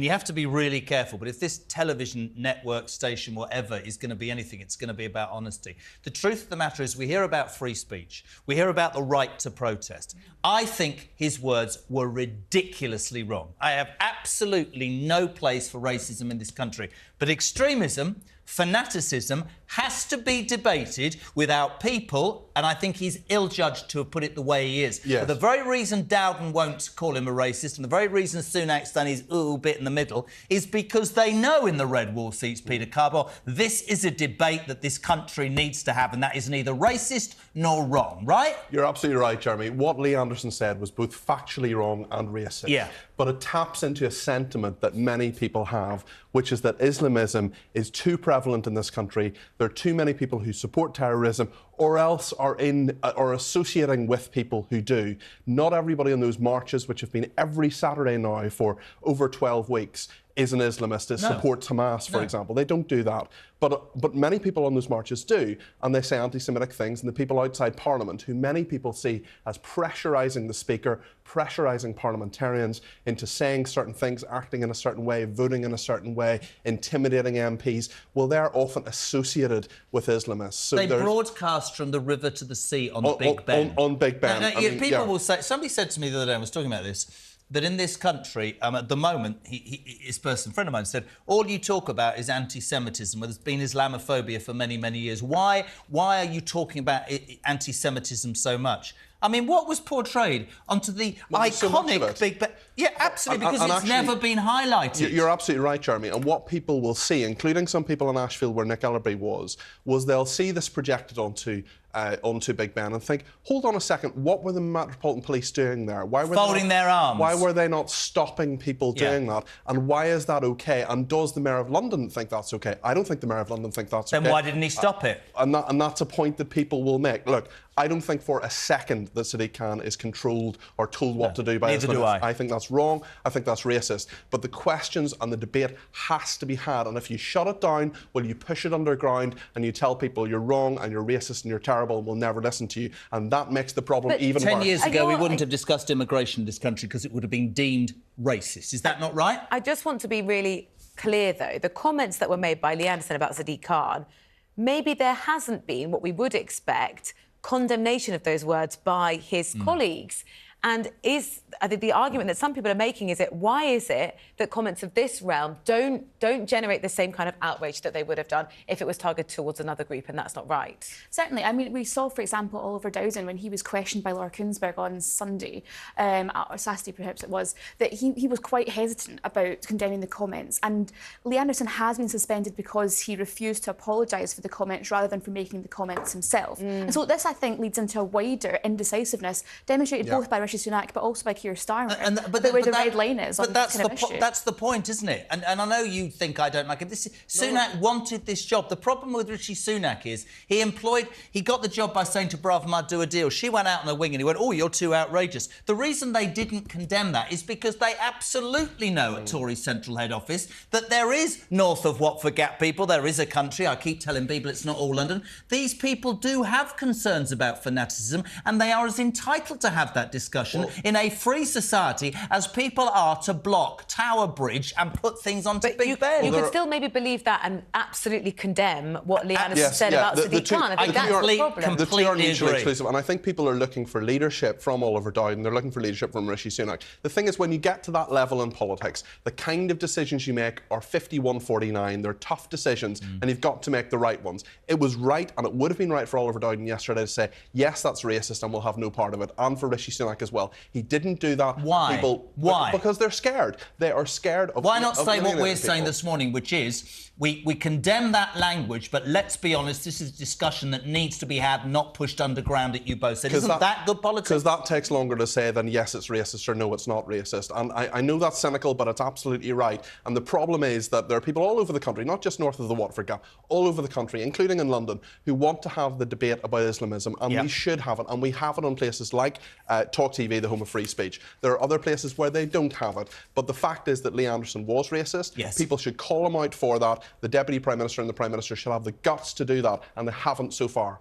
You have to be really careful, but if this television network station, whatever, is going to be anything, it's going to be about honesty. The truth of the matter is we hear about free speech. We hear about the right to protest. I think his words were ridiculously wrong. I have absolutely no place for racism in this country. But extremism, fanaticism, has to be debated without people, and I think he's ill-judged to have put it the way he is. Yes. For the very reason Dowden won't call him a racist, and the very reason Sunak's done his ooh bit in the middle, is because they know in the red wall seats, Peter Cardwell, this is a debate that this country needs to have, and that is neither racist nor wrong, right? You're absolutely right, Jeremy. What Lee Anderson said was both factually wrong and racist. Yeah. But it taps into a sentiment that many people have, which is that Islamism is too prevalent in this country. There are too many people who support terrorism or else are associating with people who do. Not everybody in those marches, which have been every Saturday now for over 12 weeks, is an Islamist that supports Hamas, for example. They don't do that. But many people on those marches do, and they say anti-Semitic things, and the people outside Parliament, who many people see as pressurising the Speaker, pressurising parliamentarians into saying certain things, acting in a certain way, voting in a certain way, intimidating MPs, well, they're often associated with Islamists. So they broadcast from the river to the sea on Big Ben. On Big Ben. Now, people will say... Somebody said to me the other day, I was talking about this, that in this country, at the moment, this person, a friend of mine, said, all you talk about is anti-Semitism. Well, there's been Islamophobia for many, many years. Why are you talking about anti-Semitism so much? I mean, what was portrayed onto the iconic Big Ben? Yeah, absolutely, because it's actually never been highlighted. You're absolutely right, Jeremy. And what people will see, including some people in Ashfield where Nick Ellerby was they'll see this projected onto Big Ben and think, hold on a second, what were the Metropolitan Police doing there? Why were folding their arms? Why were they not stopping people doing that? And why is that OK? And does the Mayor of London think that's OK? I don't think the Mayor of London thinks that's OK. Then why didn't he stop it? And that's a point that people will make. Look, I don't think for a second that Sadiq Khan is controlled or told what to do by Neither do I. I think that's wrong. I think that's racist. But the questions and the debate has to be had. And if you shut it down, well, you push it underground and you tell people you're wrong and you're racist and you're terrible and we'll never listen to you. And that makes the problem even worse. 10 years ago, we wouldn't have discussed immigration in this country because it would have been deemed racist. Is that not right? I just want to be really clear, though. The comments that were made by Lee Anderson about Sadiq Khan, maybe there hasn't been what we would expect, condemnation of those words by his colleagues. And I think the argument that some people are making is why is it that comments of this realm don't generate the same kind of outrage that they would have done if it was targeted towards another group, and that's not right? Certainly. I mean, we saw, for example, Oliver Dowden, when he was questioned by Laura Kuenssberg on Sunday, or Saturday perhaps it was, that he was quite hesitant about condemning the comments. And Lee Anderson has been suspended because he refused to apologise for the comments rather than for making the comments himself. And so this, I think, leads into a wider indecisiveness, demonstrated both by Rishi Sunak but also by Keir Starmer, where the red line is on this kind of issue. That's the point, isn't it? And I know you think I don't like him. Sunak wanted this job. The problem with Rishi Sunak is he got the job by saying to Bravma, do a deal. She went out on a wing and he went, oh, you're too outrageous. The reason they didn't condemn that is because they absolutely know at Tory's central head office that there is north of Watford Gap people, there is a country. I keep telling people it's not all London. These people do have concerns about fanaticism and they are as entitled to have that discussion in a free society as people are to block Tower Bridge and put things onto Big Ben. You could still maybe believe that and absolutely condemn what Lee Anderson said about Sadiq Khan. I think that's the problem. The two are mutually exclusive, and I think people are looking for leadership from Oliver Dowden. They're looking for leadership from Rishi Sunak. The thing is, when you get to that level in politics, the kind of decisions you make are 51-49. They're tough decisions, and you've got to make the right ones. It was right, and it would have been right for Oliver Dowden yesterday to say, yes, that's racist, and we'll have no part of it, and for Rishi Sunak as well. He didn't do that. Why? Why? Because they're scared. They are scared of... Why not say what we're saying this morning, which is we condemn that language, but let's be honest, this is a discussion that needs to be had, not pushed underground at you both. So isn't that good politics? Because that takes longer to say than yes, it's racist or no, it's not racist. And I know that's cynical, but it's absolutely right. And the problem is that there are people all over the country, not just north of the Watford Gap, all over the country, including in London, who want to have the debate about Islamism, and we should have it. And we have it on places like TalkTV, the home of free speech. There are other places where they don't have it. But the fact is that Lee Anderson was racist. Yes. People should call him out for that. The Deputy Prime Minister and the Prime Minister should have the guts to do that, and they haven't so far.